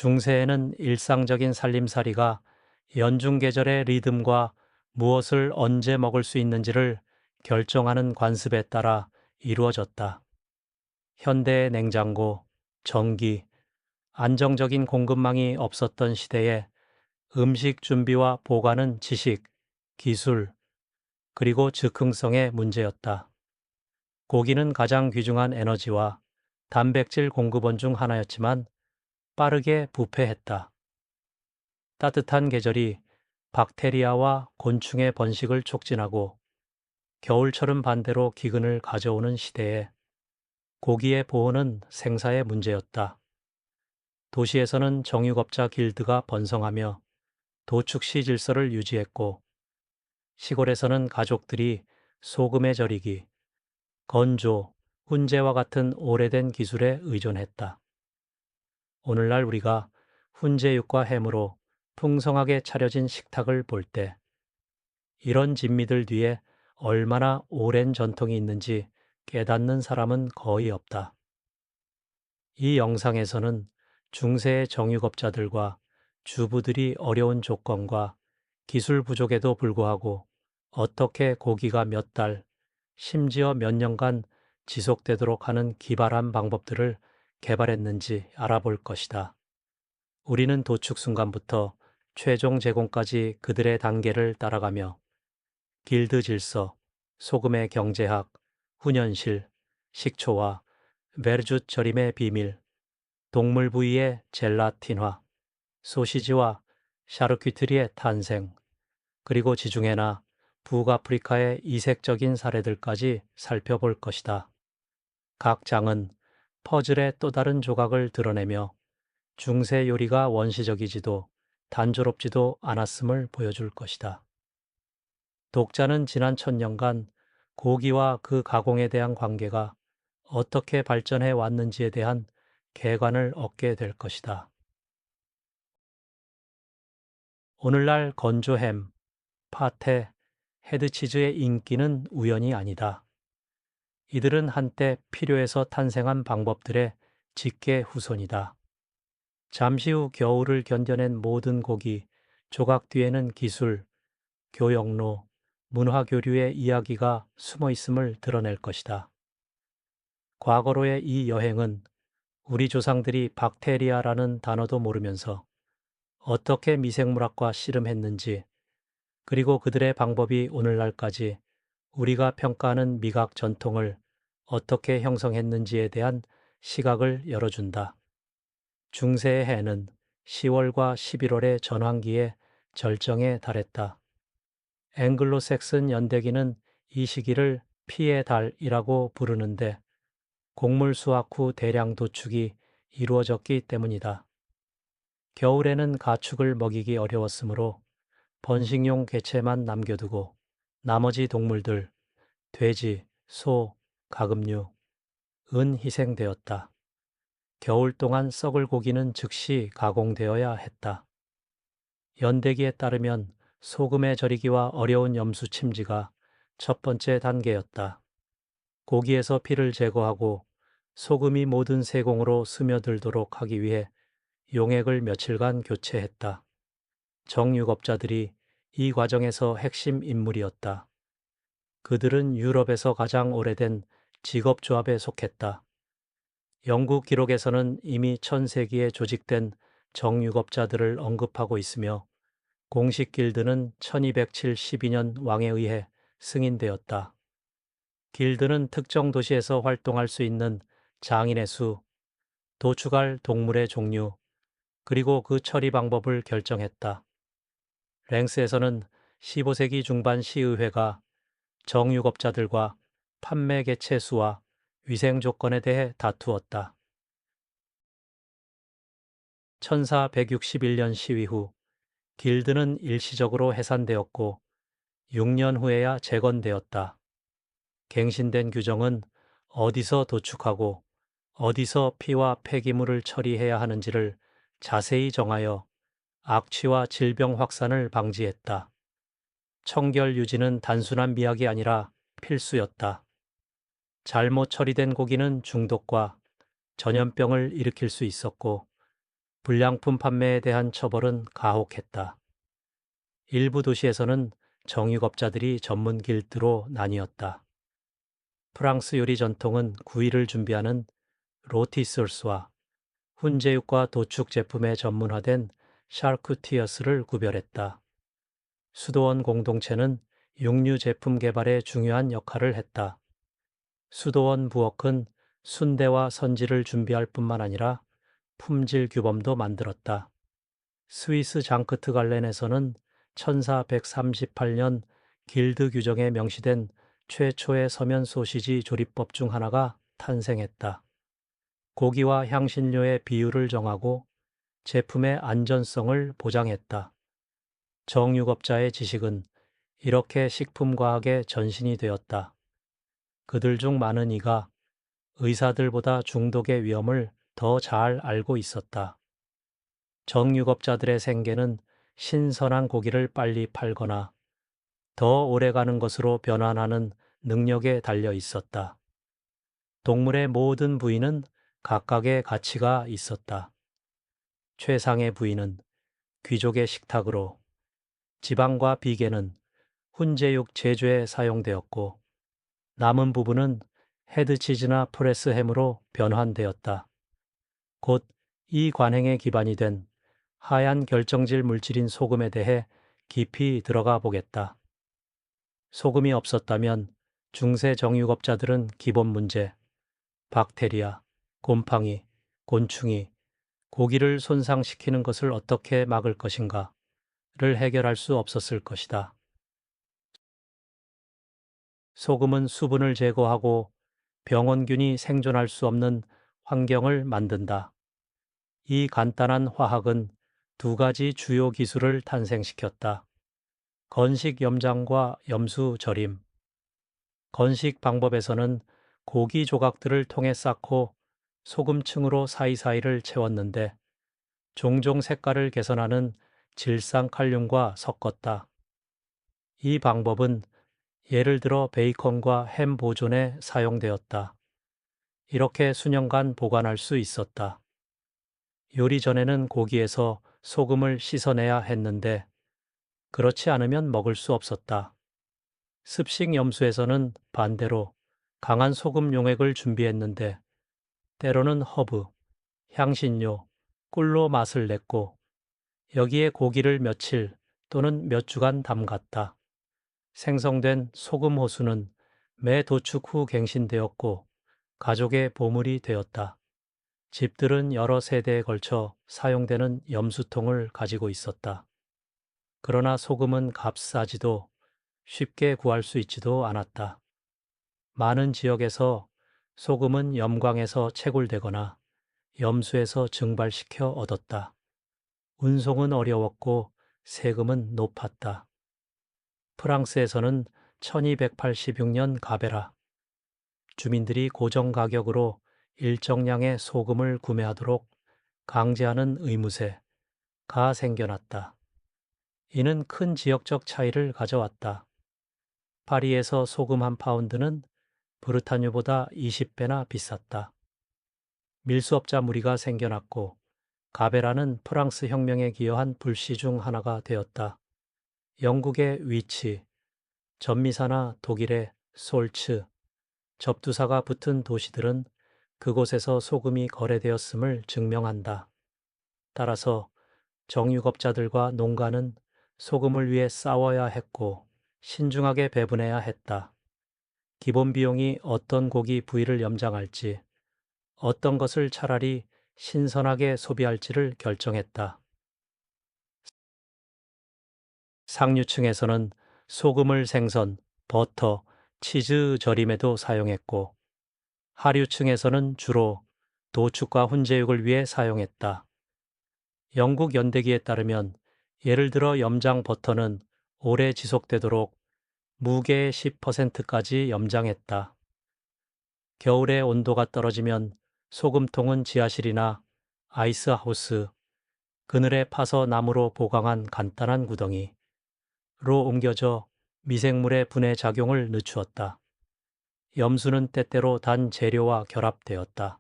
중세에는 일상적인 살림살이가 연중 계절의 리듬과 무엇을 언제 먹을 수 있는지를 결정하는 관습에 따라 이루어졌다. 현대의 냉장고, 전기, 안정적인 공급망이 없었던 시대에 음식 준비와 보관은 지식, 기술, 그리고 즉흥성의 문제였다. 고기는 가장 귀중한 에너지와 단백질 공급원 중 하나였지만 빠르게 부패했다. 따뜻한 계절이 박테리아와 곤충의 번식을 촉진하고 겨울철은 반대로 기근을 가져오는 시대에 고기의 보호는 생사의 문제였다. 도시에서는 정육업자 길드가 번성하며 도축시 질서를 유지했고, 시골에서는 가족들이 소금에 절이기, 건조, 훈제와 같은 오래된 기술에 의존했다. 오늘날 우리가 훈제육과 햄으로 풍성하게 차려진 식탁을 볼 때 이런 진미들 뒤에 얼마나 오랜 전통이 있는지 깨닫는 사람은 거의 없다. 이 영상에서는 중세의 정육업자들과 주부들이 어려운 조건과 기술 부족에도 불구하고 어떻게 고기가 몇 달, 심지어 몇 년간 지속되도록 하는 기발한 방법들을 개발했는지 알아볼 것이다. 우리는 도축 순간부터 최종 제공까지 그들의 단계를 따라가며 길드 질서, 소금의 경제학, 훈연실, 식초와 베르주트 절임의 비밀, 동물 부위의 젤라틴화, 소시지와 샤르퀴트리의 탄생, 그리고 지중해나 북아프리카의 이색적인 사례들까지 살펴볼 것이다. 각 장은 퍼즐의 또 다른 조각을 드러내며 중세 요리가 원시적이지도 단조롭지도 않았음을 보여줄 것이다. 독자는 지난 1000년간 고기와 그 가공에 대한 관계가 어떻게 발전해 왔는지에 대한 개관을 얻게 될 것이다. 오늘날 건조 햄, 파테, 헤드치즈의 인기는 우연이 아니다. 이들은 한때 필요해서 탄생한 방법들의 직계 후손이다. 잠시 후 겨울을 견뎌낸 모든 고기, 조각 뒤에는 기술, 교역로, 문화교류의 이야기가 숨어 있음을 드러낼 것이다. 과거로의 이 여행은 우리 조상들이 박테리아라는 단어도 모르면서 어떻게 미생물학과 씨름했는지, 그리고 그들의 방법이 오늘날까지 우리가 평가하는 미각 전통을 어떻게 형성했는지에 대한 시각을 열어준다. 중세의 해는 10월과 11월의 전환기에 절정에 달했다. 앵글로색슨 연대기는 이 시기를 피의 달이라고 부르는데 곡물 수확 후 대량 도축이 이루어졌기 때문이다. 겨울에는 가축을 먹이기 어려웠으므로 번식용 개체만 남겨두고 나머지 동물들, 돼지, 소, 가금류, 은 희생되었다. 겨울 동안 썩을 고기는 즉시 가공되어야 했다. 연대기에 따르면 소금의 절이기와 어려운 염수 침지가 첫 번째 단계였다. 고기에서 피를 제거하고 소금이 모든 세공으로 스며들도록 하기 위해 용액을 며칠간 교체했다. 정육업자들이 이 과정에서 핵심 인물이었다. 그들은 유럽에서 가장 오래된 직업조합에 속했다. 영국 기록에서는 이미 1000세기에 조직된 정육업자들을 언급하고 있으며 공식 길드는 1272년 왕에 의해 승인되었다. 길드는 특정 도시에서 활동할 수 있는 장인의 수, 도축할 동물의 종류, 그리고 그 처리 방법을 결정했다. 랭스에서는 15세기 중반 시의회가 정육업자들과 판매 개체 수와 위생 조건에 대해 다투었다. 1461년 시위 후 길드는 일시적으로 해산되었고 6년 후에야 재건되었다. 갱신된 규정은 어디서 도축하고 어디서 피와 폐기물을 처리해야 하는지를 자세히 정하여 악취와 질병 확산을 방지했다. 청결 유지는 단순한 미학이 아니라 필수였다. 잘못 처리된 고기는 중독과 전염병을 일으킬 수 있었고 불량품 판매에 대한 처벌은 가혹했다. 일부 도시에서는 정육업자들이 전문 길드로 나뉘었다. 프랑스 요리 전통은 구이를 준비하는 로티소스와 훈제육과 도축 제품에 전문화된 샤르쿠티어스를 구별했다. 수도원 공동체는 육류 제품 개발에 중요한 역할을 했다. 수도원 부엌은 순대와 선지를 준비할 뿐만 아니라 품질 규범도 만들었다. 스위스 장크트 갈렌에서는 1438년 길드 규정에 명시된 최초의 서면 소시지 조리법 중 하나가 탄생했다. 고기와 향신료의 비율을 정하고 제품의 안전성을 보장했다. 정육업자의 지식은 이렇게 식품과학의 전신이 되었다. 그들 중 많은 이가 의사들보다 중독의 위험을 더 잘 알고 있었다. 정육업자들의 생계는 신선한 고기를 빨리 팔거나 더 오래가는 것으로 변환하는 능력에 달려 있었다. 동물의 모든 부위는 각각의 가치가 있었다. 최상의 부위는 귀족의 식탁으로, 지방과 비계는 훈제육 제조에 사용되었고, 남은 부분은 헤드치즈나 프레스햄으로 변환되었다. 곧 이 관행의 기반이 된 하얀 결정질 물질인 소금에 대해 깊이 들어가 보겠다. 소금이 없었다면 중세 정육업자들은 기본 문제, 박테리아, 곰팡이, 곤충이 고기를 손상시키는 것을 어떻게 막을 것인가를 해결할 수 없었을 것이다. 소금은 수분을 제거하고 병원균이 생존할 수 없는 환경을 만든다. 이 간단한 화학은 두 가지 주요 기술을 탄생시켰다. 건식 염장과 염수 절임. 건식 방법에서는 고기 조각들을 통에 쌓고 소금층으로 사이사이를 채웠는데 종종 색깔을 개선하는 질산칼륨과 섞었다. 이 방법은 예를 들어 베이컨과 햄 보존에 사용되었다. 이렇게 수년간 보관할 수 있었다. 요리 전에는 고기에서 소금을 씻어내야 했는데 그렇지 않으면 먹을 수 없었다. 습식 염수에서는 반대로 강한 소금 용액을 준비했는데 때로는 허브, 향신료, 꿀로 맛을 냈고 여기에 고기를 며칠 또는 몇 주간 담갔다. 생성된 소금 호수는 매 도축 후 갱신되었고 가족의 보물이 되었다. 집들은 여러 세대에 걸쳐 사용되는 염수통을 가지고 있었다. 그러나 소금은 값싸지도 쉽게 구할 수 있지도 않았다. 많은 지역에서 소금은 염광에서 채굴되거나 염수에서 증발시켜 얻었다. 운송은 어려웠고 세금은 높았다. 프랑스에서는 1286년 가베라 주민들이 고정 가격으로 일정량의 소금을 구매하도록 강제하는 의무세가 생겨났다. 이는 큰 지역적 차이를 가져왔다. 파리에서 소금 한 파운드는 브르타뉴보다 20배나 비쌌다. 밀수업자 무리가 생겨났고 가베라는 프랑스 혁명에 기여한 불씨 중 하나가 되었다. 영국의 위치, 전미사나 독일의 솔츠, 접두사가 붙은 도시들은 그곳에서 소금이 거래되었음을 증명한다. 따라서 정육업자들과 농가는 소금을 위해 싸워야 했고 신중하게 배분해야 했다. 기본 비용이 어떤 고기 부위를 염장할지, 어떤 것을 차라리 신선하게 소비할지를 결정했다. 상류층에서는 소금을 생선, 버터, 치즈 절임에도 사용했고, 하류층에서는 주로 도축과 훈제육을 위해 사용했다. 영국 연대기에 따르면 예를 들어 염장 버터는 오래 지속되도록 무게의 10%까지 염장했다. 겨울에 온도가 떨어지면 소금통은 지하실이나 아이스하우스, 그늘에 파서 나무로 보강한 간단한 구덩이로 옮겨져 미생물의 분해 작용을 늦추었다. 염수는 때때로 단 재료와 결합되었다.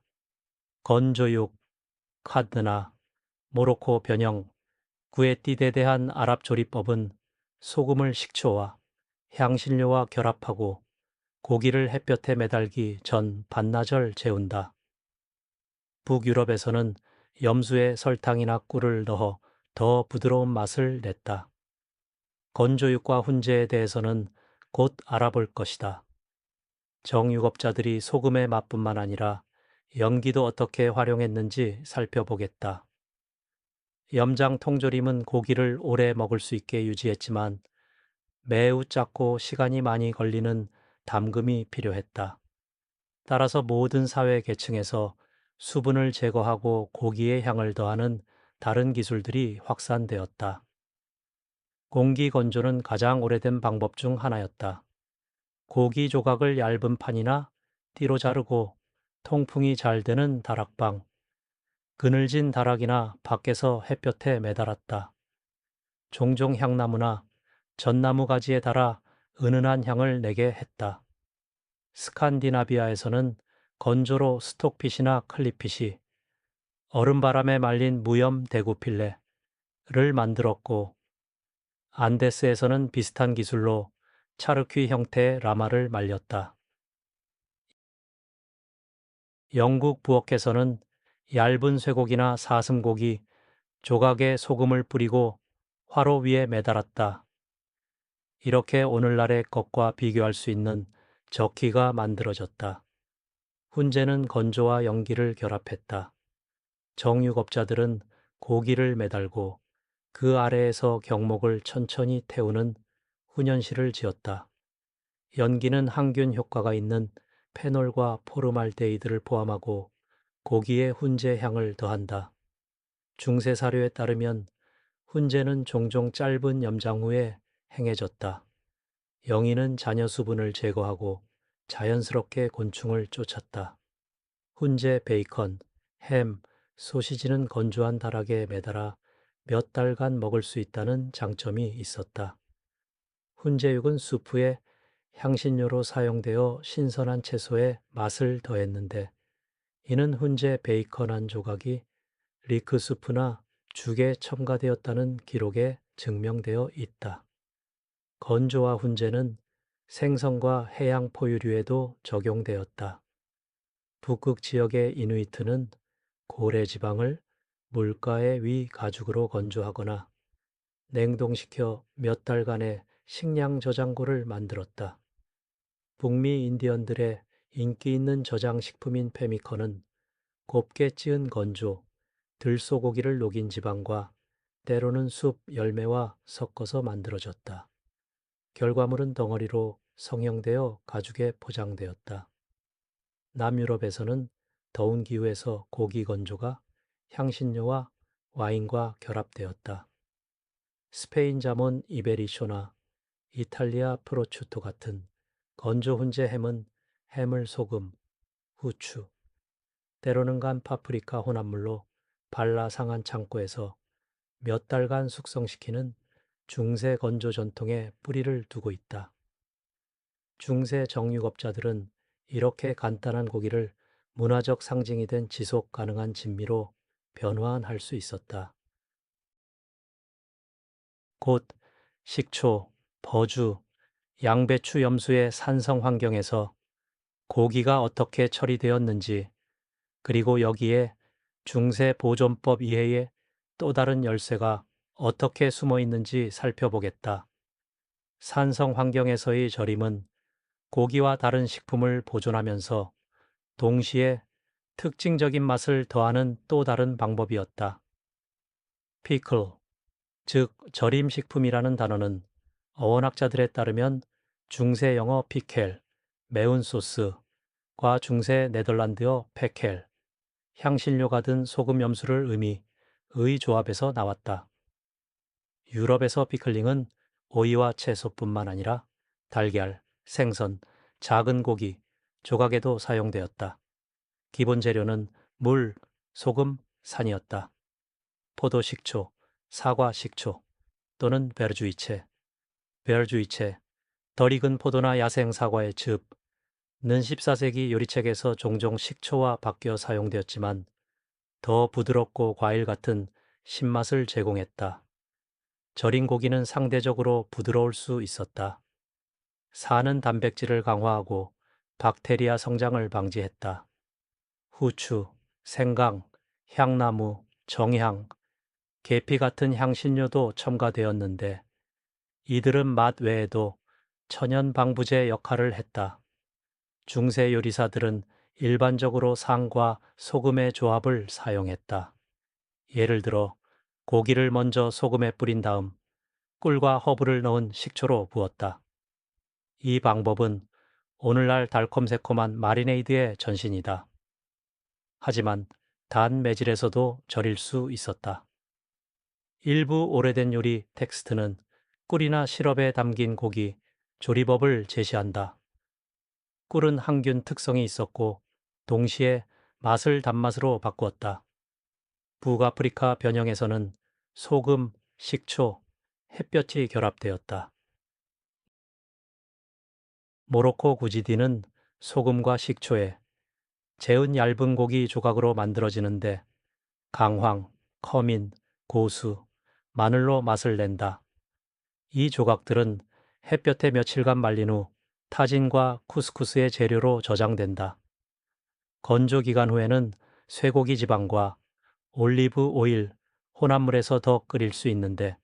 건조육, 카드나 모로코 변형, 구에띠드에 대한 아랍 조리법은 소금을 식초와 향신료와 결합하고 고기를 햇볕에 매달기 전 반나절 재운다. 북유럽에서는 염수에 설탕이나 꿀을 넣어 더 부드러운 맛을 냈다. 건조육과 훈제에 대해서는 곧 알아볼 것이다. 정육업자들이 소금의 맛뿐만 아니라 연기도 어떻게 활용했는지 살펴보겠다. 염장 통조림은 고기를 오래 먹을 수 있게 유지했지만 매우 작고 시간이 많이 걸리는 담금이 필요했다. 따라서 모든 사회 계층에서 수분을 제거하고 고기의 향을 더하는 다른 기술들이 확산되었다. 공기 건조는 가장 오래된 방법 중 하나였다. 고기 조각을 얇은 판이나 띠로 자르고 통풍이 잘 되는 다락방, 그늘진 다락이나 밖에서 햇볕에 매달았다. 종종 향나무나 전나무 가지에 달아 은은한 향을 내게 했다. 스칸디나비아에서는 건조로 스톡핏이나 클립핏이, 얼음바람에 말린 무염 대구 필레를 만들었고, 안데스에서는 비슷한 기술로 차르퀴 형태의 라마를 말렸다. 영국 부엌에서는 얇은 쇠고기나 사슴고기 조각에 소금을 뿌리고 화로 위에 매달았다. 이렇게 오늘날의 것과 비교할 수 있는 저키가 만들어졌다. 훈제는 건조와 연기를 결합했다. 정육업자들은 고기를 매달고 그 아래에서 경목을 천천히 태우는 훈연실을 지었다. 연기는 항균 효과가 있는 페놀과 포름알데히드를 포함하고 고기에 훈제 향을 더한다. 중세 사료에 따르면 훈제는 종종 짧은 염장 후에 행해졌다. 영이는 잔여 수분을 제거하고 자연스럽게 곤충을 쫓았다. 훈제 베이컨, 햄, 소시지는 건조한 다락에 매달아 몇 달간 먹을 수 있다는 장점이 있었다. 훈제육은 수프에 향신료로 사용되어 신선한 채소에 맛을 더했는데, 이는 훈제 베이컨 한 조각이 리크 수프나 죽에 첨가되었다는 기록에 증명되어 있다. 건조와 훈제는 생선과 해양 포유류에도 적용되었다. 북극 지역의 이누이트는 고래 지방을 물가의 위 가죽으로 건조하거나 냉동시켜 몇 달간의 식량 저장고를 만들었다. 북미 인디언들의 인기 있는 저장식품인 페미컨은 곱게 찌은 건조, 들소고기를 녹인 지방과 때로는 숲 열매와 섞어서 만들어졌다. 결과물은 덩어리로 성형되어 가죽에 포장되었다. 남유럽에서는 더운 기후에서 고기 건조가 향신료와 와인과 결합되었다. 스페인 자몬 이베리쇼나 이탈리아 프로추토 같은 건조 훈제 햄은 해물 소금, 후추, 때로는 간 파프리카 혼합물로 발라 상한 창고에서 몇 달간 숙성시키는 중세 건조 전통에 뿌리를 두고 있다. 중세 정육업자들은 이렇게 간단한 고기를 문화적 상징이 된 지속 가능한 진미로 변환할 수 있었다. 곧 식초, 버주, 양배추 염수의 산성 환경에서 고기가 어떻게 처리되었는지, 그리고 여기에 중세 보존법 이해의 또 다른 열쇠가 어떻게 숨어 있는지 살펴보겠다. 산성 환경에서의 절임은 고기와 다른 식품을 보존하면서 동시에 특징적인 맛을 더하는 또 다른 방법이었다. 피클, 즉 절임식품이라는 단어는 어원학자들에 따르면 중세 영어 피켈, 매운 소스과 중세 네덜란드어 페켈, 향신료가 든 소금 염수를 의미의 조합에서 나왔다. 유럽에서 피클링은 오이와 채소뿐만 아니라 달걀, 생선, 작은 고기, 조각에도 사용되었다. 기본 재료는 물, 소금, 산이었다. 포도 식초, 사과 식초 또는 베르주이체, 덜 익은 포도나 야생 사과의 즙는 14세기 요리책에서 종종 식초와 바뀌어 사용되었지만 더 부드럽고 과일 같은 신맛을 제공했다. 절인 고기는 상대적으로 부드러울 수 있었다. 사는 단백질을 강화하고 박테리아 성장을 방지했다. 후추, 생강, 향나무, 정향, 계피 같은 향신료도 첨가되었는데 이들은 맛 외에도 천연 방부제 역할을 했다. 중세 요리사들은 일반적으로 상과 소금의 조합을 사용했다. 예를 들어 고기를 먼저 소금에 뿌린 다음 꿀과 허브를 넣은 식초로 부었다. 이 방법은 오늘날 달콤새콤한 마리네이드의 전신이다. 하지만 단 매질에서도 절일 수 있었다. 일부 오래된 요리 텍스트는 꿀이나 시럽에 담긴 고기 조리법을 제시한다. 꿀은 항균 특성이 있었고 동시에 맛을 단맛으로 바꾸었다. 북아프리카 변형에서는 소금, 식초, 햇볕이 결합되었다. 모로코 구지디는 소금과 식초에 재은 얇은 고기 조각으로 만들어지는데 강황, 커민, 고수, 마늘로 맛을 낸다. 이 조각들은 햇볕에 며칠간 말린 후 타진과 쿠스쿠스의 재료로 저장된다. 건조 기간 후에는 쇠고기 지방과 올리브 오일, 혼합물에서 더 끓일 수 있는데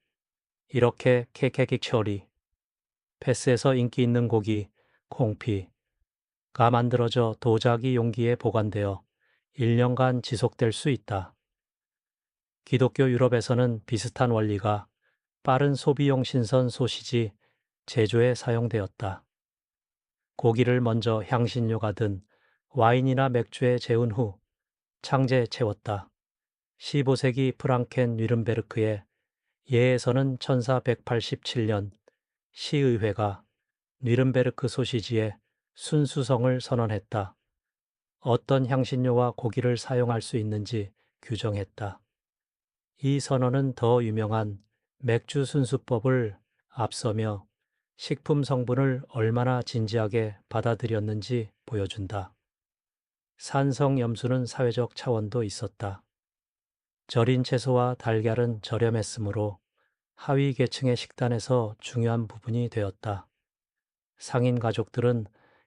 이렇게 케케킥 처리, 패스에서 인기 있는 고기, 콩피가 만들어져 도자기 용기에 보관되어 1년간 지속될 수 있다. 기독교 유럽에서는 비슷한 원리가 빠른 소비용 신선 소시지 제조에 사용되었다. 고기를 먼저 향신료가 든 와인이나 맥주에 재운 후 창제에 채웠다. 15세기 프랑켄 뉘른베르크의 예에서는 1487년 시의회가 뉘른베르크 소시지의 순수성을 선언했다. 어떤 향신료와 고기를 사용할 수 있는지 규정했다. 이 선언은 더 유명한 맥주 순수법을 앞서며 식품 성분을 얼마나 진지하게 받아들였는지 보여준다. 산성 염수는 사회적 차원도 있었다. 절인 채소와 달걀은 저렴했으므로 하위 계층의 식단에서 중요한 부분이 되었다. 상인 가족들은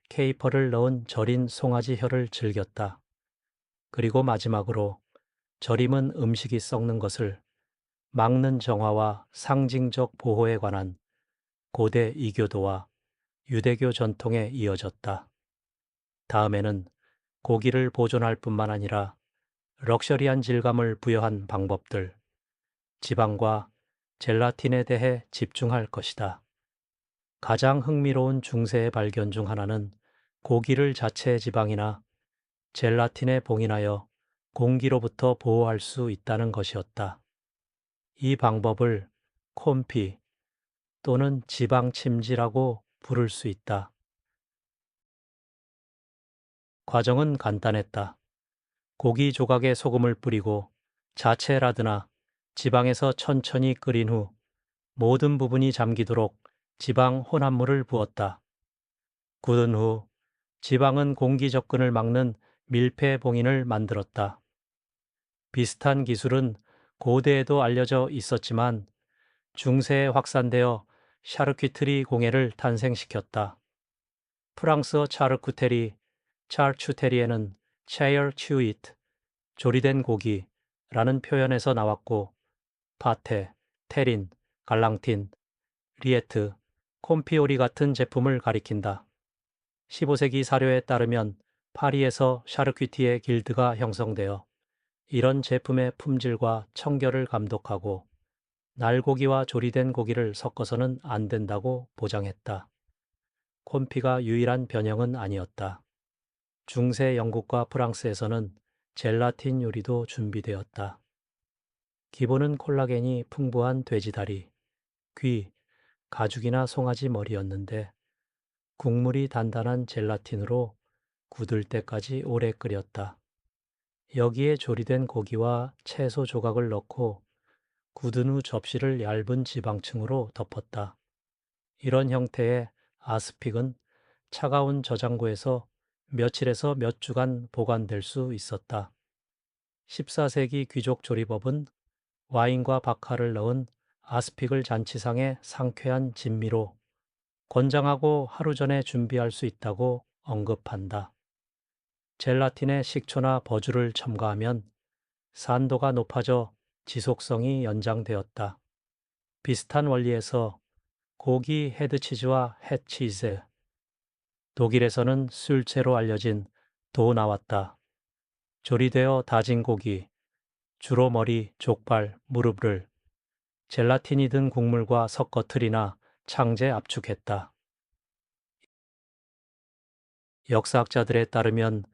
케이퍼를 넣은 절인 송아지 혀를 즐겼다. 그리고 마지막으로 절임은 음식이 썩는 것을 막는 정화와 상징적 보호에 관한 고대 이교도와 유대교 전통에 이어졌다. 다음에는 고기를 보존할 뿐만 아니라 럭셔리한 질감을 부여한 방법들, 지방과 젤라틴에 대해 집중할 것이다. 가장 흥미로운 중세의 발견 중 하나는 고기를 자체 지방이나 젤라틴에 봉인하여 공기로부터 보호할 수 있다는 것이었다. 이 방법을 콤피 또는 지방 침지라고 부를 수 있다. 과정은 간단했다. 고기 조각에 소금을 뿌리고 자체 라드나 지방에서 천천히 끓인 후 모든 부분이 잠기도록 지방 혼합물을 부었다. 굳은 후 지방은 공기 접근을 막는 밀폐 봉인을 만들었다. 비슷한 기술은 고대에도 알려져 있었지만 중세에 확산되어 샤르퀴트리 공예를 탄생시켰다. 프랑스어 샤르쿠테리, 찰추테리에는 체어 츄이트, 조리된 고기라는 표현에서 나왔고 파테, 테린, 갈랑틴, 리에트, 콤피오리 같은 제품을 가리킨다. 15세기 사료에 따르면 파리에서 샤르퀴티의 길드가 형성되어 이런 제품의 품질과 청결을 감독하고 날고기와 조리된 고기를 섞어서는 안 된다고 보장했다. 콤피가 유일한 변형은 아니었다. 중세 영국과 프랑스에서는 젤라틴 요리도 준비되었다. 기본은 콜라겐이 풍부한 돼지다리, 귀, 가죽이나 송아지 머리였는데 국물이 단단한 젤라틴으로 굳을 때까지 오래 끓였다. 여기에 조리된 고기와 채소 조각을 넣고 굳은 후 접시를 얇은 지방층으로 덮었다. 이런 형태의 아스픽은 차가운 저장고에서 며칠에서 몇 주간 보관될 수 있었다. 14세기 귀족 조리법은 와인과 박하를 넣은 아스피글 잔치상의 상쾌한 진미로 권장하고 하루 전에 준비할 수 있다고 언급한다. 젤라틴에 식초나 버주를 첨가하면 산도가 높아져 지속성이 연장되었다. 비슷한 원리에서 고기 헤드치즈와 햇치즈, 독일에서는 술채로 알려진 도 나왔다. 조리되어 다진 고기, 주로 머리, 족발, 무릎을 젤라틴이 든 국물과 섞어 틀이나 창제 압축했다. 역사학자들에 따르면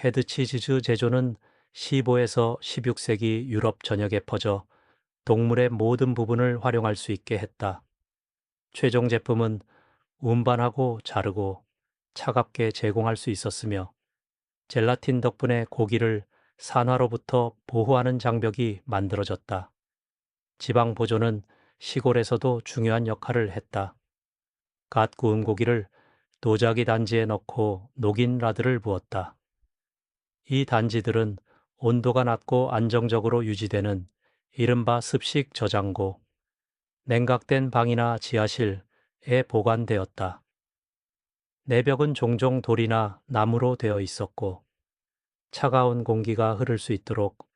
헤드치즈 제조는 15에서 16세기 유럽 전역에 퍼져 동물의 모든 부분을 활용할 수 있게 했다. 최종 제품은 운반하고 자르고 차갑게 제공할 수 있었으며 젤라틴 덕분에 고기를 산화로부터 보호하는 장벽이 만들어졌다. 지방 보존은 시골에서도 중요한 역할을 했다. 갓 구운 고기를 도자기 단지에 넣고 녹인 라드를 부었다. 이 단지들은 온도가 낮고 안정적으로 유지되는 이른바 습식 저장고, 냉각된 방이나 지하실에 보관되었다. 내벽은 종종 돌이나 나무로 되어 있었고 차가운 공기가 흐를 수 있도록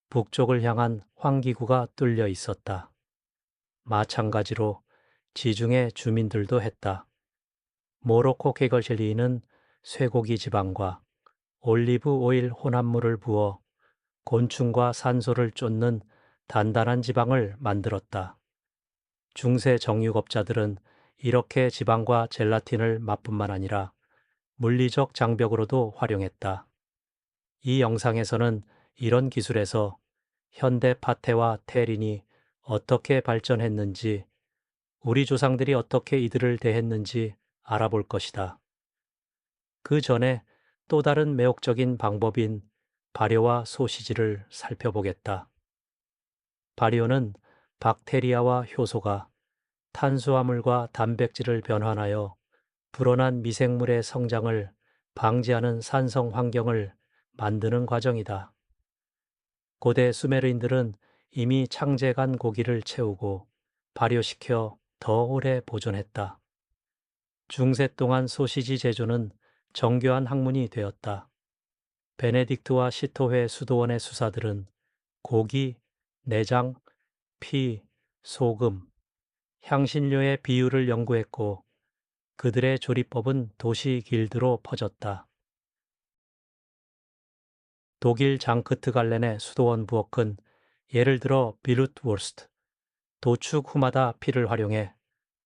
북쪽을 향한 환기구가 뚫려 있었다. 마찬가지로 지중해 주민들도 했다. 모로코 케걸실리는 쇠고기 지방과 올리브 오일 혼합물을 부어 곤충과 산소를 쫓는 단단한 지방을 만들었다. 중세 정육업자들은 이렇게 지방과 젤라틴을 맛뿐만 아니라 물리적 장벽으로도 활용했다. 이 영상에서는 이런 기술에서 현대 파테와 테린이 어떻게 발전했는지, 우리 조상들이 어떻게 이들을 대했는지 알아볼 것이다. 그 전에 또 다른 매혹적인 방법인 발효와 소시지를 살펴보겠다. 발효는 박테리아와 효소가 탄수화물과 단백질을 변환하여 불어난 미생물의 성장을 방지하는 산성 환경을 만드는 과정이다. 고대 수메르인들은 이미 창제간 고기를 채우고 발효시켜 더 오래 보존했다. 중세 동안 소시지 제조는 정교한 학문이 되었다. 베네딕트와 시토회 수도원의 수사들은 고기, 내장, 피, 소금, 향신료의 비율을 연구했고 그들의 조리법은 도시 길드로 퍼졌다. 독일 장크트 갈렌의 수도원 부엌은 예를 들어 비루트워스트, 도축 후마다 피를 활용해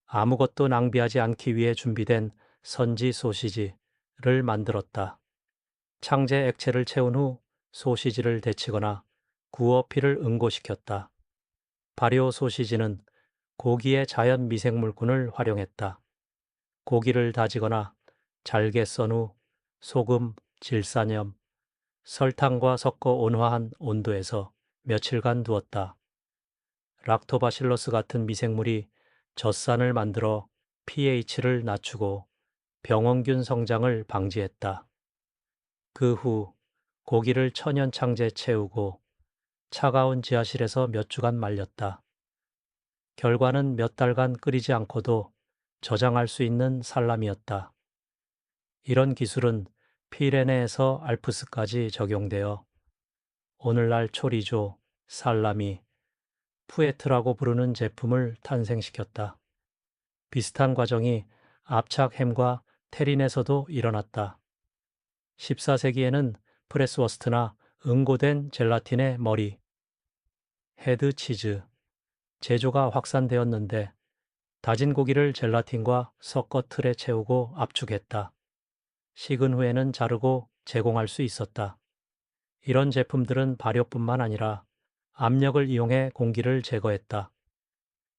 아무것도 낭비하지 않기 위해 준비된 선지 소시지를 만들었다. 창제 액체를 채운 후 소시지를 데치거나 구워 피를 응고시켰다. 발효 소시지는 고기의 자연 미생물군을 활용했다. 고기를 다지거나 잘게 썬 후 소금, 질산염, 설탕과 섞어 온화한 온도에서 며칠간 두었다. 락토바실러스 같은 미생물이 젖산을 만들어 pH를 낮추고 병원균 성장을 방지했다. 그 후 고기를 천연 창제에 채우고 차가운 지하실에서 몇 주간 말렸다. 결과는 몇 달간 끓이지 않고도 저장할 수 있는 살람이었다. 이런 기술은 피레네에서 알프스까지 적용되어 오늘날 초리조, 살라미, 푸에트라고 부르는 제품을 탄생시켰다. 비슷한 과정이 압착햄과 테린에서도 일어났다. 14세기에는 프레스워스트나 응고된 젤라틴의 머리, 헤드치즈, 제조가 확산되었는데 다진 고기를 젤라틴과 섞어 틀에 채우고 압축했다. 식은 후에는 자르고 제공할 수 있었다. 이런 제품들은 발효뿐만 아니라 압력을 이용해 공기를 제거했다.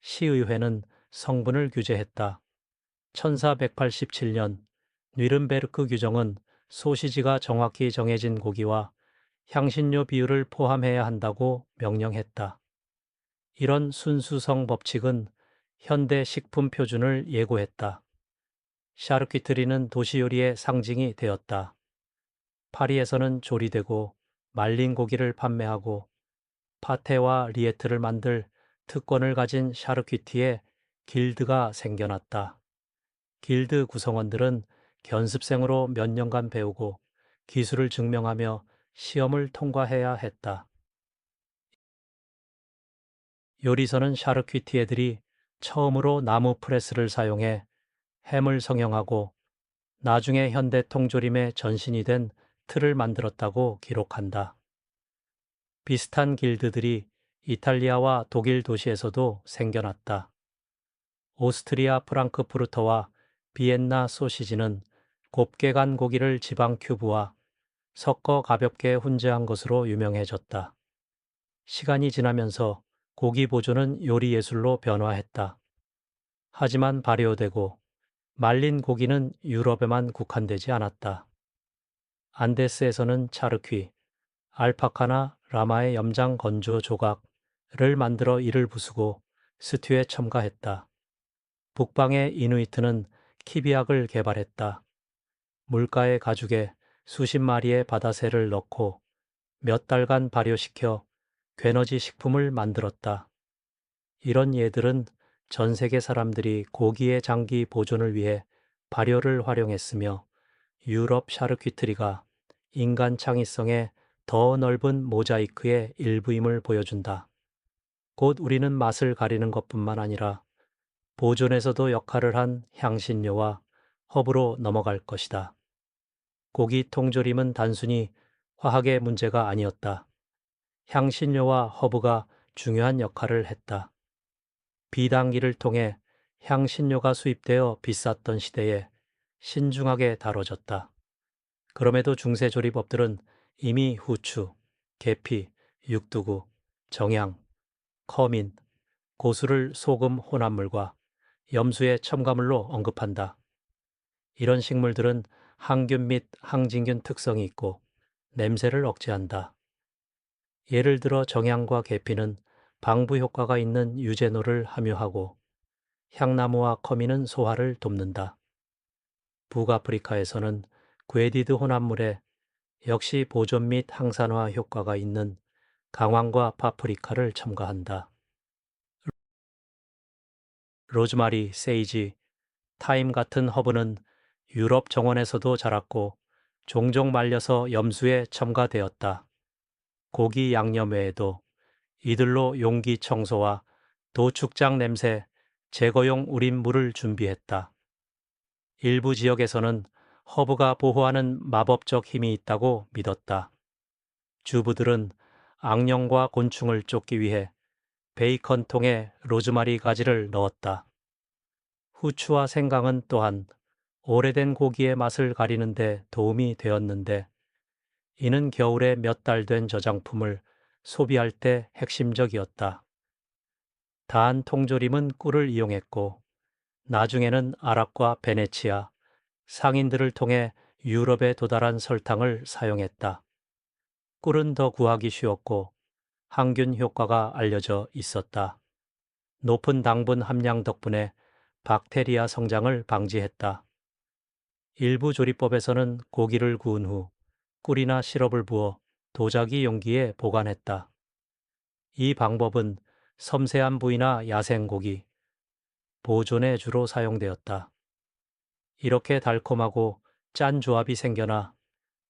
시의회는 성분을 규제했다. 1487년 뉘른베르크 규정은 소시지가 정확히 정해진 고기와 향신료 비율을 포함해야 한다고 명령했다. 이런 순수성 법칙은 현대 식품 표준을 예고했다. 샤르퀴트리는 도시 요리의 상징이 되었다. 파리에서는 조리되고 말린 고기를 판매하고 파테와 리에트를 만들 특권을 가진 샤르퀴티에 길드가 생겨났다. 길드 구성원들은 견습생으로 몇 년간 배우고 기술을 증명하며 시험을 통과해야 했다. 요리서는 샤르퀴티 애들이 처음으로 나무 프레스를 사용해 햄을 성형하고 나중에 현대 통조림의 전신이 된 틀을 만들었다고 기록한다. 비슷한 길드들이 이탈리아와 독일 도시에서도 생겨났다. 오스트리아 프랑크푸르터와 비엔나 소시지는 곱게 간 고기를 지방 큐브와 섞어 가볍게 훈제한 것으로 유명해졌다. 시간이 지나면서 고기 보존은 요리 예술로 변화했다. 하지만 발효되고 말린 고기는 유럽에만 국한되지 않았다. 안데스에서는 차르퀴, 알파카나 라마의 염장 건조 조각을 만들어 이를 부수고 스튜에 첨가했다. 북방의 이누이트는 키비약을 개발했다. 물가의 가죽에 수십 마리의 바다새를 넣고 몇 달간 발효시켜 괴너지 식품을 만들었다. 이런 예들은 전 세계 사람들이 고기의 장기 보존을 위해 발효를 활용했으며 유럽 샤르퀴트리가 인간 창의성의 더 넓은 모자이크의 일부임을 보여준다. 곧 우리는 맛을 가리는 것뿐만 아니라 보존에서도 역할을 한 향신료와 허브로 넘어갈 것이다. 고기 통조림은 단순히 화학의 문제가 아니었다. 향신료와 허브가 중요한 역할을 했다. 비단기를 통해 향신료가 수입되어 비쌌던 시대에 신중하게 다뤄졌다. 그럼에도 중세 조리법들은 이미 후추, 계피, 육두구, 정향, 커민, 고수를 소금 혼합물과 염수의 첨가물로 언급한다. 이런 식물들은 항균 및 항진균 특성이 있고 냄새를 억제한다. 예를 들어 정향과 계피는 방부 효과가 있는 유제노를 함유하고 향나무와 커민은 소화를 돕는다. 북아프리카에서는 괴디드 혼합물에 역시 보존 및 항산화 효과가 있는 강황과 파프리카를 첨가한다. 로즈마리, 세이지, 타임 같은 허브는 유럽 정원에서도 자랐고 종종 말려서 염수에 첨가되었다. 고기 양념 외에도 이들로 용기 청소와 도축장 냄새 제거용 우린 물을 준비했다. 일부 지역에서는 허브가 보호하는 마법적 힘이 있다고 믿었다. 주부들은 악령과 곤충을 쫓기 위해 베이컨통에 로즈마리 가지를 넣었다. 후추와 생강은 또한 오래된 고기의 맛을 가리는 데 도움이 되었는데 이는 겨울에 몇 달 된 저장품을 소비할 때 핵심적이었다. 다한 통조림은 꿀을 이용했고 나중에는 아랍과 베네치아, 상인들을 통해 유럽에 도달한 설탕을 사용했다. 꿀은 더 구하기 쉬웠고 항균 효과가 알려져 있었다. 높은 당분 함량 덕분에 박테리아 성장을 방지했다. 일부 조리법에서는 고기를 구운 후 꿀이나 시럽을 부어 도자기 용기에 보관했다. 이 방법은 섬세한 부위나 야생고기, 보존에 주로 사용되었다. 이렇게 달콤하고 짠 조합이 생겨나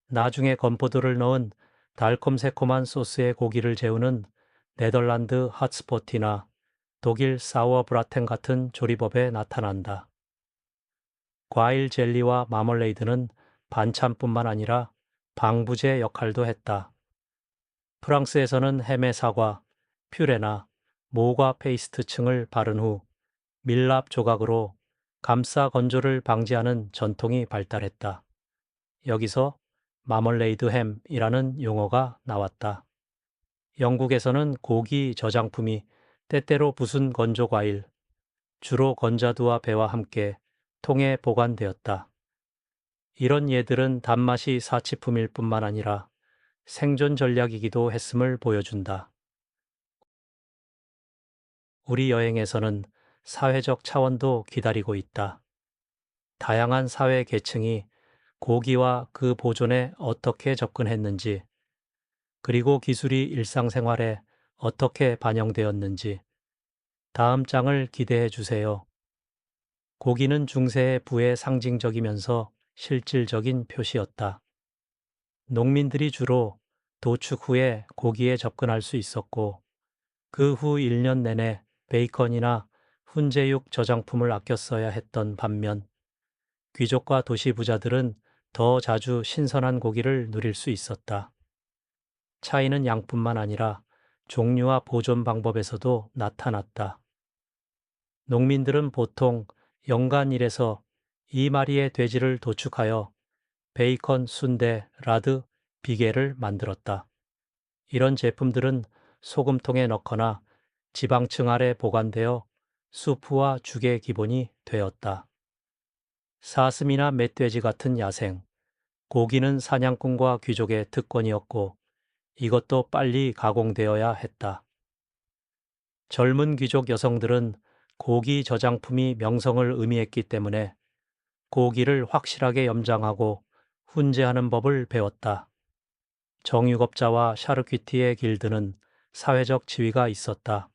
나중에 건포도를 넣은 달콤새콤한 소스에 고기를 재우는 네덜란드 핫스포티나 독일 사워브라텐 같은 조리법에 나타난다. 과일 젤리와 마멀레이드는 반찬뿐만 아니라 방부제 역할도 했다. 프랑스에서는 햄의 사과, 퓨레나 모과 페이스트층을 바른 후 밀랍 조각으로 감싸 건조를 방지하는 전통이 발달했다. 여기서 마멀레이드 햄이라는 용어가 나왔다. 영국에서는 고기 저장품이 때때로 부순 건조 과일, 주로 건자두와 배와 함께 통에 보관되었다. 이런 예들은 단맛이 사치품일 뿐만 아니라 생존 전략이기도 했음을 보여준다. 우리 여행에서는 사회적 차원도 기다리고 있다. 다양한 사회 계층이 고기와 그 보존에 어떻게 접근했는지, 그리고 기술이 일상생활에 어떻게 반영되었는지 다음 장을 기대해 주세요. 고기는 중세의 부의 상징적이면서 실질적인 표시였다. 농민들이 주로 도축 후에 고기에 접근할 수 있었고 그 후 1년 내내 베이컨이나 훈제육 저장품을 아껴 써야 했던 반면 귀족과 도시 부자들은 더 자주 신선한 고기를 누릴 수 있었다. 차이는 양뿐만 아니라 종류와 보존 방법에서도 나타났다. 농민들은 보통 연간 1에서 2마리의 돼지를 도축하여 베이컨, 순대, 라드, 비계를 만들었다. 이런 제품들은 소금통에 넣거나 지방층 아래 보관되어 수프와 죽의 기본이 되었다. 사슴이나 멧돼지 같은 야생, 고기는 사냥꾼과 귀족의 특권이었고 이것도 빨리 가공되어야 했다. 젊은 귀족 여성들은 고기 저장품이 명성을 의미했기 때문에 고기를 확실하게 염장하고 훈제하는 법을 배웠다. 정육업자와 샤르퀴티의 길드는 사회적 지위가 있었다.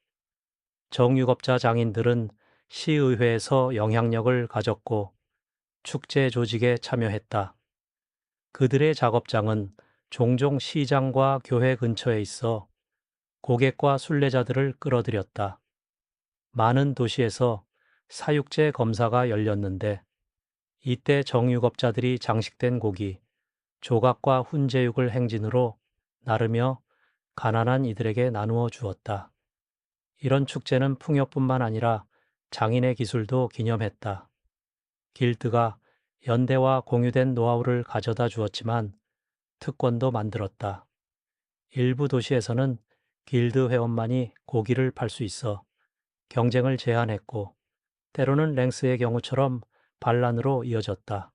정육업자 장인들은 시의회에서 영향력을 가졌고 축제 조직에 참여했다. 그들의 작업장은 종종 시장과 교회 근처에 있어 고객과 순례자들을 끌어들였다. 많은 도시에서 사육제 검사가 열렸는데 이때 정육업자들이 장식된 고기, 조각과 훈제육을 행진으로 나르며 가난한 이들에게 나누어 주었다. 이런 축제는 풍요뿐만 아니라 장인의 기술도 기념했다. 길드가 연대와 공유된 노하우를 가져다 주었지만 특권도 만들었다. 일부 도시에서는 길드 회원만이 고기를 팔 수 있어 경쟁을 제한했고 때로는 랭스의 경우처럼 반란으로 이어졌다.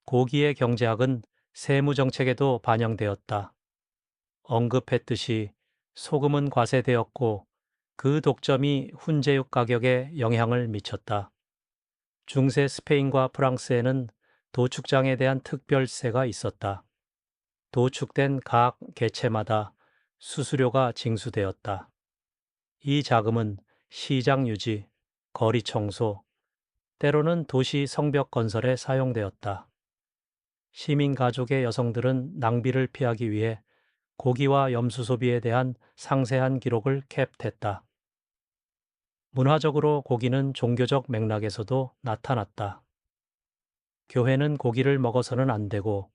고기의 경제학은 세무 정책에도 반영되었다. 언급했듯이 소금은 과세되었고 그 독점이 훈제육 가격에 영향을 미쳤다. 중세 스페인과 프랑스에는 도축장에 대한 특별세가 있었다. 도축된 각 개체마다 수수료가 징수되었다. 이 자금은 시장 유지, 거리 청소, 때로는 도시 성벽 건설에 사용되었다. 시민 가족의 여성들은 낭비를 피하기 위해 고기와 염수 소비에 대한 상세한 기록을 캡했다. 문화적으로 고기는 종교적 맥락에서도 나타났다. 교회는 고기를 먹어서는 안 되고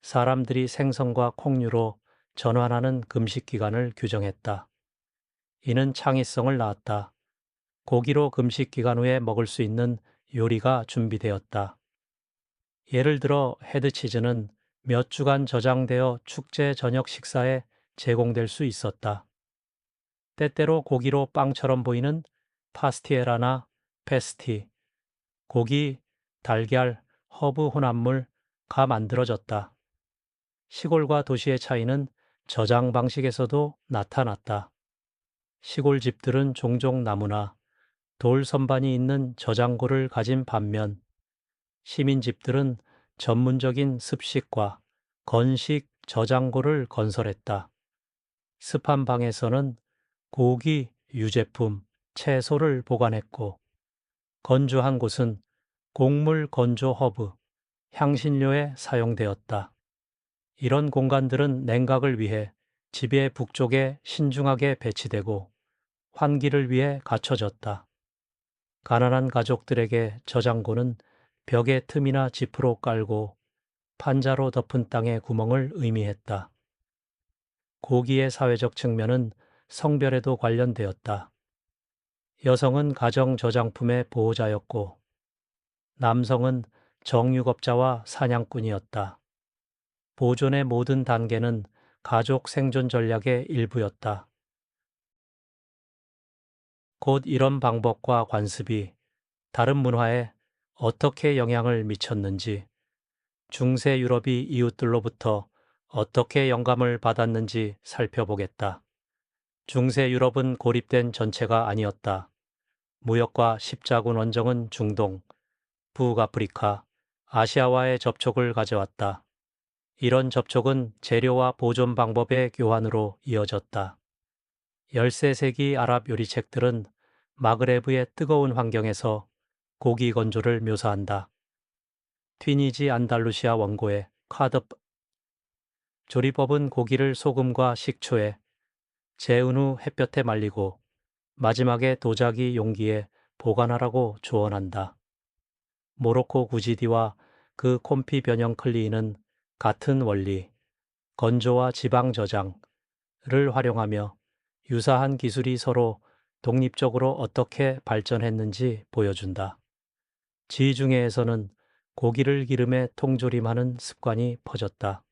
사람들이 생선과 콩류로 전환하는 금식 기간을 규정했다. 이는 창의성을 낳았다. 고기로 금식 기간 후에 먹을 수 있는 요리가 준비되었다. 예를 들어 헤드치즈는 몇 주간 저장되어 축제 저녁 식사에 제공될 수 있었다. 때때로 고기로 빵처럼 보이는 파스티에라나 페스티, 고기, 달걀, 허브 혼합물가 만들어졌다. 시골과 도시의 차이는 저장 방식에서도 나타났다. 시골 집들은 종종 나무나 돌 선반이 있는 저장고를 가진 반면 시민 집들은 전문적인 습식과 건식 저장고를 건설했다. 습한 방에서는 고기, 유제품, 채소를 보관했고 건조한 곳은 곡물 건조 허브, 향신료에 사용되었다. 이런 공간들은 냉각을 위해 집의 북쪽에 신중하게 배치되고 환기를 위해 갖춰졌다. 가난한 가족들에게 저장고는 벽의 틈이나 지프로 깔고 판자로 덮은 땅의 구멍을 의미했다. 고기의 사회적 측면은 성별에도 관련되었다. 여성은 가정 저장품의 보호자였고 남성은 정육업자와 사냥꾼이었다. 보존의 모든 단계는 가족 생존 전략의 일부였다. 곧 이런 방법과 관습이 다른 문화에 어떻게 영향을 미쳤는지, 중세 유럽이 이웃들로부터 어떻게 영감을 받았는지 살펴보겠다. 중세 유럽은 고립된 전체가 아니었다. 무역과 십자군 원정은 중동, 북아프리카, 아시아와의 접촉을 가져왔다. 이런 접촉은 재료와 보존 방법의 교환으로 이어졌다. 13세기 아랍 요리책들은 마그레브의 뜨거운 환경에서 고기 건조를 묘사한다. 튀니지 안달루시아 원고의 카드 조리법은 고기를 소금과 식초에 재은 후 햇볕에 말리고 마지막에 도자기 용기에 보관하라고 조언한다. 모로코 구지디와 그 콤피 변형 클리는 같은 원리, 건조와 지방 저장을 활용하며 유사한 기술이 서로 독립적으로 어떻게 발전했는지 보여준다. 지중해에서는 고기를 기름에 통조림하는 습관이 퍼졌다.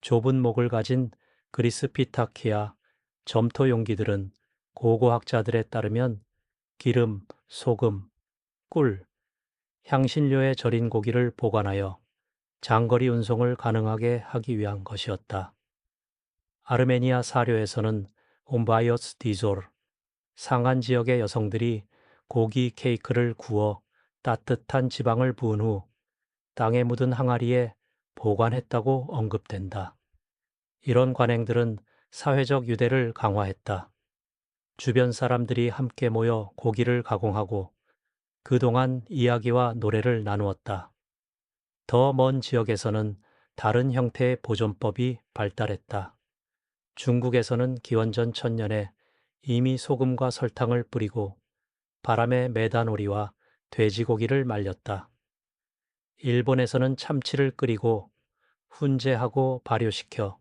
좁은 목을 가진 그리스 피타키아 점토 용기들은 고고학자들에 따르면 기름, 소금, 꿀, 향신료에 절인 고기를 보관하여 장거리 운송을 가능하게 하기 위한 것이었다. 아르메니아 사료에서는 옴바이어스 디졸, 상한 지역의 여성들이 고기 케이크를 구워 따뜻한 지방을 부은 후 땅에 묻은 항아리에 보관했다고 언급된다. 이런 관행들은 사회적 유대를 강화했다. 주변 사람들이 함께 모여 고기를 가공하고 그동안 이야기와 노래를 나누었다. 더 먼 지역에서는 다른 형태의 보존법이 발달했다. 중국에서는 기원전 1000년에 이미 소금과 설탕을 뿌리고 바람에 메다놀이와 돼지고기를 말렸다. 일본에서는 참치를 끓이고 훈제하고 발효시켜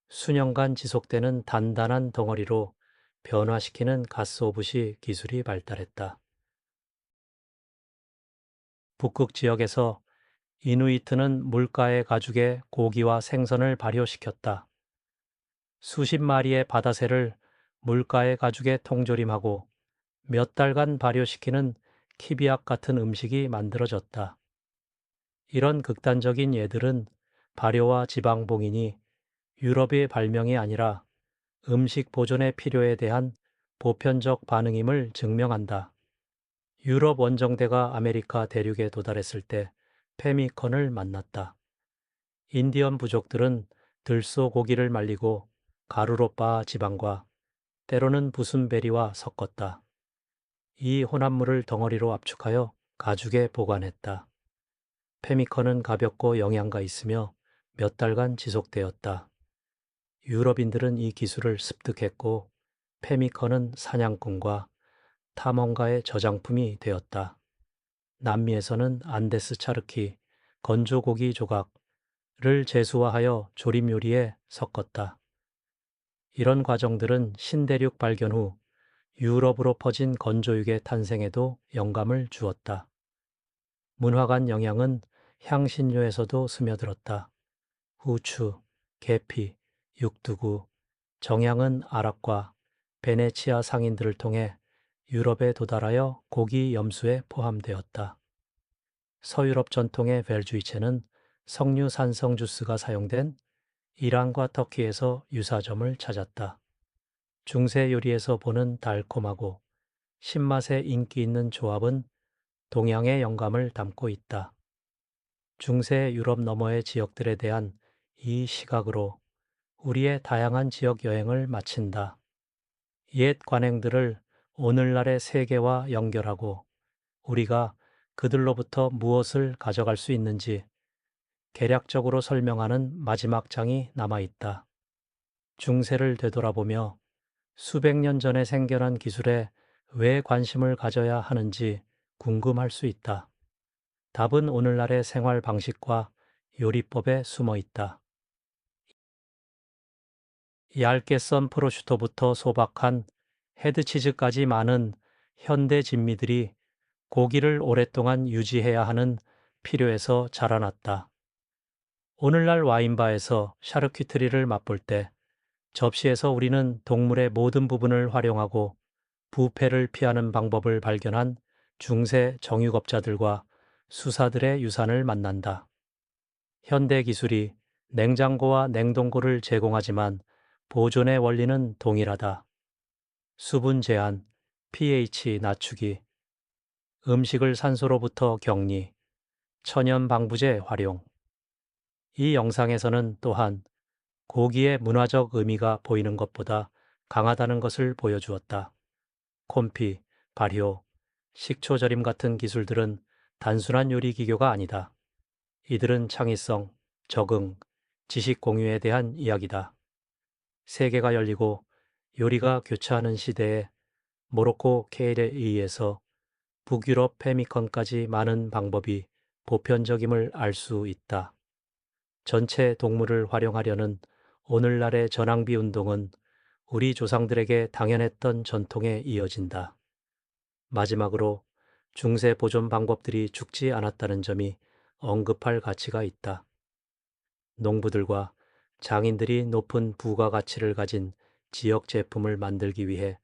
수년간 지속되는 단단한 덩어리로 변화시키는 가스오브시 기술이 발달했다. 북극 지역에서 이누이트는 물가의 가죽에 고기와 생선을 발효시켰다. 수십 마리의 바다새를 물가의 가죽에 통조림하고 몇 달간 발효시키는 키비약 같은 음식이 만들어졌다. 이런 극단적인 예들은 발효와 지방봉인이 유럽의 발명이 아니라 음식 보존의 필요에 대한 보편적 반응임을 증명한다. 유럽 원정대가 아메리카 대륙에 도달했을 때 페미컨을 만났다. 인디언 부족들은 들소 고기를 말리고 가루로 빻아 지방과 때로는 부순 베리와 섞었다. 이 혼합물을 덩어리로 압축하여 가죽에 보관했다. 페미컨은 가볍고 영양가 있으며 몇 달간 지속되었다. 유럽인들은 이 기술을 습득했고 페미컨은 사냥꾼과 탐험가의 저장품이 되었다. 남미에서는 안데스 차르키, 건조고기 조각을 제수화하여 조림 요리에 섞었다. 이런 과정들은 신대륙 발견 후 유럽으로 퍼진 건조육의 탄생에도 영감을 주었다. 문화간 영향은 향신료에서도 스며들었다. 후추, 계피, 육두구, 정향은 아랍과 베네치아 상인들을 통해 유럽에 도달하여 고기 염수에 포함되었다. 서유럽 전통의 벨주이체는 석류 산성 주스가 사용된 이란과 터키에서 유사점을 찾았다. 중세 요리에서 보는 달콤하고 신맛에 인기 있는 조합은 동양의 영감을 담고 있다. 중세 유럽 너머의 지역들에 대한 이 시각으로 우리의 다양한 지역 여행을 마친다. 옛 관행들을 오늘날의 세계와 연결하고 우리가 그들로부터 무엇을 가져갈 수 있는지 개략적으로 설명하는 마지막 장이 남아있다. 중세를 되돌아보며 수백 년 전에 생겨난 기술에 왜 관심을 가져야 하는지 궁금할 수 있다. 답은 오늘날의 생활 방식과 요리법에 숨어 있다. 얇게 썬 프로슈토부터 소박한 헤드치즈까지 많은 현대 진미들이 고기를 오랫동안 유지해야 하는 필요에서 자라났다. 오늘날 와인바에서 샤르퀴트리를 맛볼 때 접시에서 우리는 동물의 모든 부분을 활용하고 부패를 피하는 방법을 발견한 중세 정육업자들과 수사들의 유산을 만난다. 현대 기술이 냉장고와 냉동고를 제공하지만 보존의 원리는 동일하다. 수분 제한, pH 낮추기, 음식을 산소로부터 격리, 천연 방부제 활용. 이 영상에서는 또한 고기의 문화적 의미가 보이는 것보다 강하다는 것을 보여주었다. 콤피, 발효, 식초 절임 같은 기술들은 단순한 요리 기교가 아니다. 이들은 창의성, 적응, 지식 공유에 대한 이야기다. 세계가 열리고 요리가 교차하는 시대에 모로코 케일에 의해서 북유럽 페미컨까지 많은 방법이 보편적임을 알 수 있다. 전체 동물을 활용하려는 오늘날의 전항비 운동은 우리 조상들에게 당연했던 전통에 이어진다. 마지막으로 중세 보존 방법들이 죽지 않았다는 점이 언급할 가치가 있다. 농부들과 장인들이 높은 부가가치를 가진 지역 제품을 만들기 위해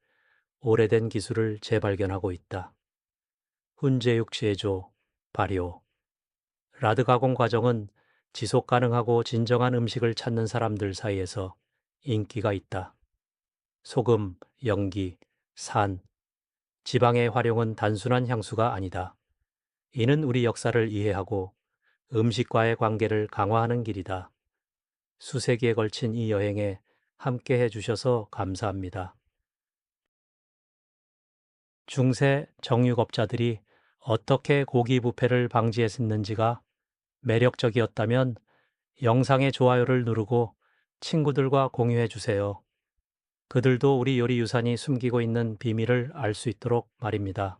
오래된 기술을 재발견하고 있다. 훈제육 제조, 발효, 라드 가공 과정은 지속 가능하고 진정한 음식을 찾는 사람들 사이에서 인기가 있다. 소금, 연기, 산, 지방의 활용은 단순한 향수가 아니다. 이는 우리 역사를 이해하고 음식과의 관계를 강화하는 길이다. 수세기에 걸친 이 여행에 함께 해주셔서 감사합니다. 중세 정육업자들이 어떻게 고기 부패를 방지했는지가 매력적이었다면 영상의 좋아요를 누르고 친구들과 공유해 주세요. 그들도 우리 요리 유산이 숨기고 있는 비밀을 알 수 있도록 말입니다.